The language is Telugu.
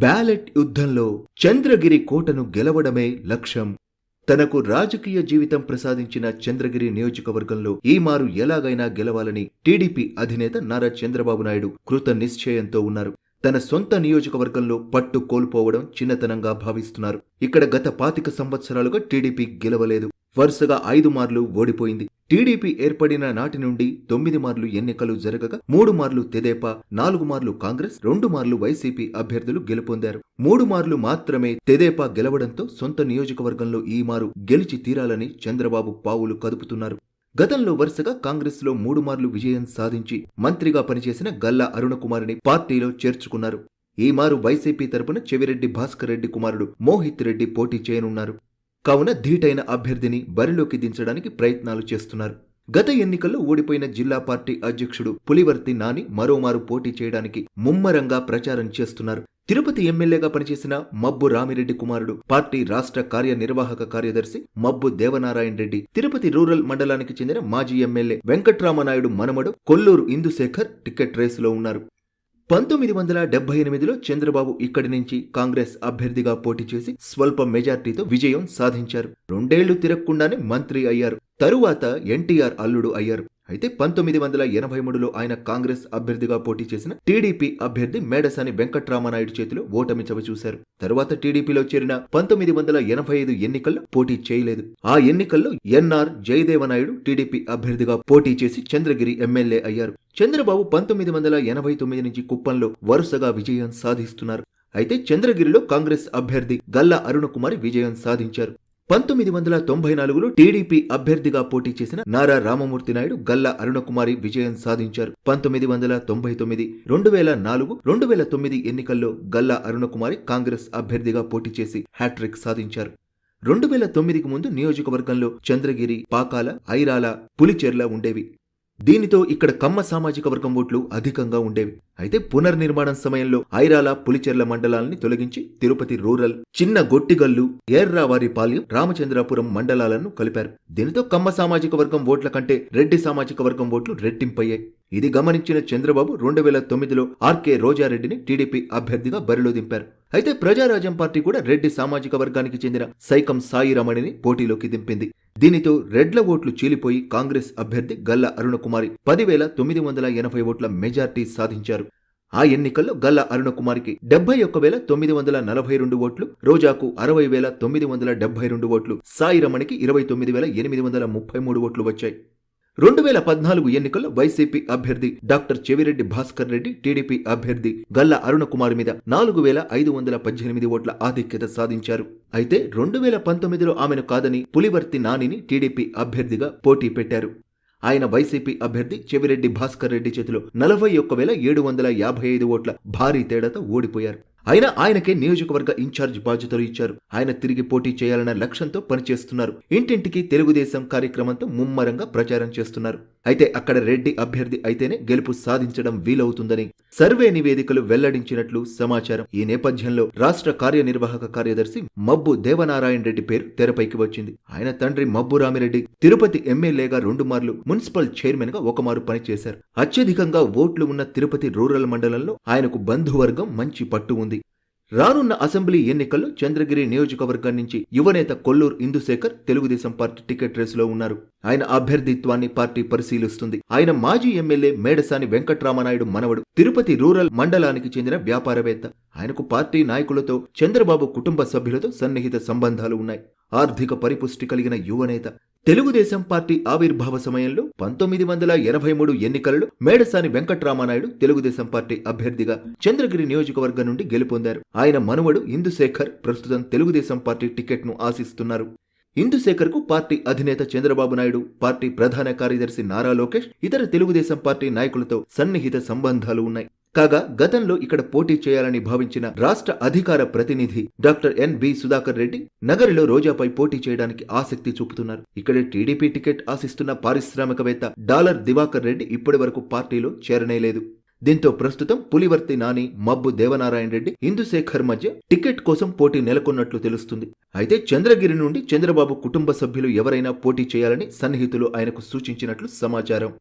బ్యాలెట్ యుద్ధంలో చంద్రగిరి కోటను గెలవడమే లక్ష్యం. తనకు రాజకీయ జీవితం ప్రసాదించిన చంద్రగిరి నియోజకవర్గంలో ఈ మారు ఎలాగైనా గెలవాలని టీడీపీ అధినేత నారా చంద్రబాబు నాయుడు కృత నిశ్చయంతో ఉన్నారు. తన సొంత నియోజకవర్గంలో పట్టు కోల్పోవడం చిన్నతనంగా భావిస్తున్నారు. ఇక్కడ గత 25 సంవత్సరాలుగా టీడీపీ గెలవలేదు. వరుసగా 5 మార్లు ఓడిపోయింది. టీడీపీ ఏర్పడిన నాటి నుండి 9 మార్లు ఎన్నికలు జరగగా 3 మార్లు తెదేపా, 4 మార్లు కాంగ్రెస్, 2 మార్లు వైసీపీ అభ్యర్థులు గెలుపొందారు. 3 మార్లు మాత్రమే తెదేపా గెలవడంతో సొంత నియోజకవర్గంలో ఈ మారు గెలిచి తీరాలని చంద్రబాబు పావులు కదుపుతున్నారు. గతంలో వరుసగా కాంగ్రెస్ లో 3 మార్లు విజయం సాధించి మంత్రిగా పనిచేసిన గల్లా అరుణకుమార్ని పార్టీలో చేర్చుకున్నారు. ఈ మారు వైసీపీ తరపున చెవిరెడ్డి భాస్కర్ రెడ్డి కుమారుడు మోహిత్ రెడ్డి పోటీ చేయనున్నారు. కావున ధీటైన అభ్యర్థిని బరిలోకి దించడానికి ప్రయత్నాలు చేస్తున్నారు. గత ఎన్నికల్లో ఓడిపోయిన జిల్లా పార్టీ అధ్యక్షుడు పులివర్తి నాని మరోమారు పోటీ చేయడానికి ముమ్మరంగా ప్రచారం చేస్తున్నారు. తిరుపతి ఎమ్మెల్యేగా పనిచేసిన మబ్బు రామిరెడ్డి కుమారుడు, పార్టీ రాష్ట్ర కార్యనిర్వాహక కార్యదర్శి మబ్బు దేవనారాయణ రెడ్డి, తిరుపతి రూరల్ మండలానికి చెందిన మాజీ ఎమ్మెల్యే వెంకట్రామనాయుడు మనమడు కొల్లూరు ఇందుశేఖర్ టికెట్ రేసులో ఉన్నారు. 1978లో చంద్రబాబు ఇక్కడి నుంచి కాంగ్రెస్ అభ్యర్థిగా పోటీ చేసి స్వల్ప మెజార్టీతో విజయం సాధించారు. 2 ఏళ్లు తిరగకుండానే మంత్రి అయ్యారు. తరువాత ఎన్టీఆర్ అల్లుడు అయ్యారు. అయితే 1983లో ఆయన కాంగ్రెస్ అభ్యర్థిగా పోటీ చేసిన టీడీపీ అభ్యర్థి మేడసాని వెంకట్రామనాయుడు చేతిలో ఓటమి చవిచూశారు. తరువాత టీడీపీలో చేరిన 1985 ఎన్నికల్లో పోటీ చేయలేదు. ఆ ఎన్నికల్లో ఎన్ఆర్ జయదేవనాయుడు టీడీపీ అభ్యర్థిగా పోటీ చేసి చంద్రగిరి ఎమ్మెల్యే అయ్యారు. చంద్రబాబు 1989 నుంచి కుప్పంలో వరుసగా విజయం సాధిస్తున్నారు. అయితే చంద్రగిరిలో కాంగ్రెస్ అభ్యర్థి గల్లా అరుణకుమారి విజయం సాధించారు. 1994లో టీడీపీ అభ్యర్థిగా పోటీ చేసిన నారా రామమూర్తి నాయుడు గల్లా అరుణకుమారి విజయం సాధించారు. 1999, 2004, 2009 ఎన్నికల్లో గల్లా అరుణకుమారి కాంగ్రెస్ అభ్యర్థిగా పోటీ చేసి హ్యాట్రిక్ సాధించారు. 2009కి ముందు నియోజకవర్గంలో చంద్రగిరి, పాకాల, ఐరాల, పులిచెర్ల ఉండేవి. దీనితో ఇక్కడ కమ్మ సామాజిక వర్గం ఓట్లు అధికంగా ఉండేవి. అయితే పునర్నిర్మాణం సమయంలో ఐరాల, పులిచెర్ల మండలాల్ని తొలగించి తిరుపతి రూరల్, చిన్న గొట్టిగల్లు, ఏర్రావారిపాలెం, రామచంద్రాపురం మండలాలను కలిపారు. దీనితో కమ్మ సామాజిక వర్గం ఓట్ల కంటే రెడ్డి సామాజిక వర్గం ఓట్లు రెట్టింపయ్యాయి. ఇది గమనించిన చంద్రబాబు 2009లో ఆర్కే రోజారెడ్డిని టీడీపీ అభ్యర్థిగా బరిలో దింపారు. అయితే ప్రజారాజ్యం పార్టీ కూడా రెడ్డి సామాజిక వర్గానికి చెందిన సైకం సాయి రమణిని పోటీలోకి దింపింది. దీనితో రెడ్ల ఓట్లు చీలిపోయి కాంగ్రెస్ అభ్యర్థి గల్లా అరుణకుమారి 10,980 ఓట్ల మెజార్టీ సాధించారు. ఆ ఎన్నికల్లో గల్లా అరుణకుమారికి 71,942 ఓట్లు, రోజాకు 60,972 ఓట్లు, సాయి రమణికి 29,833 ఓట్లు వచ్చాయి. 2014 ఎన్నికల్లో వైసీపీ అభ్యర్థి డాక్టర్ చెవిరెడ్డి భాస్కర్ రెడ్డి టీడీపీ అభ్యర్థి గల్లా అరుణకుమార్ మీద 4,518 ఓట్ల ఆధిక్యత సాధించారు. అయితే 2019లో ఆమెను కాదని పులివర్తి నానిని టీడీపీ అభ్యర్థిగా పోటీ పెట్టారు. ఆయన వైసీపీ అభ్యర్థి చెవిరెడ్డి భాస్కర్ రెడ్డి చేతిలో 41,755 ఓట్ల భారీ తేడాతో ఓడిపోయారు. అయినా ఆయనకే నియోజకవర్గ ఇన్ఛార్జ్ బాధ్యతలు ఇచ్చారు. ఆయన తిరిగి పోటీ చేయాలన్న లక్ష్యంతో పనిచేస్తున్నారు. ఇంటింటికి తెలుగుదేశం కార్యక్రమంతో ముమ్మరంగా ప్రచారం చేస్తున్నారు. అయితే అక్కడ రెడ్డి అభ్యర్థి అయితేనే గెలుపు సాధించడం వీలవుతుందని సర్వే నివేదికలు వెల్లడించినట్లు సమాచారం. ఈ నేపథ్యంలో రాష్ట్ర కార్యనిర్వాహక కార్యదర్శి మబ్బు దేవనారాయణ రెడ్డి పేరు తెరపైకి వచ్చింది. ఆయన తండ్రి మబ్బు రామిరెడ్డి తిరుపతి ఎమ్మెల్యేగా 2 మార్లు, మున్సిపల్ చైర్మన్ గా 1 మారు పనిచేశారు. అత్యధికంగా ఓట్లు ఉన్న తిరుపతి రూరల్ మండలంలో ఆయనకు బంధువర్గం మంచి పట్టు ఉంది. రానున్న అసెంబ్లీ ఎన్నికల్లో చంద్రగిరి నియోజకవర్గం నుంచి యువనేత కొల్లూరు ఇందుశేఖర్ తెలుగుదేశం పార్టీ టికెట్ రేసులో ఉన్నారు. ఆయన అభ్యర్థిత్వాన్ని పార్టీ పరిశీలిస్తుంది. ఆయన మాజీ ఎమ్మెల్యే మేడసాని వెంకట్రామనాయుడు మనవడు, తిరుపతి రూరల్ మండలానికి చెందిన వ్యాపారవేత్త. ఆయనకు పార్టీ నాయకులతో, చంద్రబాబు కుటుంబ సభ్యులతో సన్నిహిత సంబంధాలు ఉన్నాయి. ఆర్థిక పరిపుష్టి కలిగిన యువనేత. తెలుగుదేశం పార్టీ ఆవిర్భావ సమయంలో 1983 ఎన్నికలలో మేడసాని వెంకట్రామనాయుడు తెలుగుదేశం పార్టీ అభ్యర్థిగా చంద్రగిరి నియోజకవర్గం నుండి గెలుపొందారు. ఆయన మనువడు ఇందుశేఖర్ ప్రస్తుతం తెలుగుదేశం పార్టీ టికెట్ ను ఆశిస్తున్నారు. ఇందుశేఖర్ కు పార్టీ అధినేత చంద్రబాబు నాయుడు, పార్టీ ప్రధాన కార్యదర్శి నారా లోకేష్, ఇతర తెలుగుదేశం పార్టీ నాయకులతో సన్నిహిత సంబంధాలు ఉన్నాయి. కాగా గతంలో ఇక్కడ పోటీ చేయాలని భావించిన రాష్ట్ర అధికార ప్రతినిధి డాక్టర్ ఎన్.బి. సుధాకర్ రెడ్డి నగరిలో రోజాపై పోటీ చేయడానికి ఆసక్తి చూపుతున్నారు. ఇక్కడ టీడీపీ టికెట్ ఆశిస్తున్న పారిశ్రామికవేత్త డాలర్ దివాకర్ రెడ్డి ఇప్పటి వరకు పార్టీలో చేరనేలేదు. దీంతో ప్రస్తుతం పులివర్తి నాని, మబ్బు దేవనారాయణ రెడ్డి, ఇందుశేఖర్ మధ్య టికెట్ కోసం పోటీ నెలకొన్నట్లు తెలుస్తుంది. అయితే చంద్రగిరి నుండి చంద్రబాబు కుటుంబ సభ్యులు ఎవరైనా పోటీ చేయాలని సన్నిహితులు ఆయనకు సూచించినట్లు సమాచారం.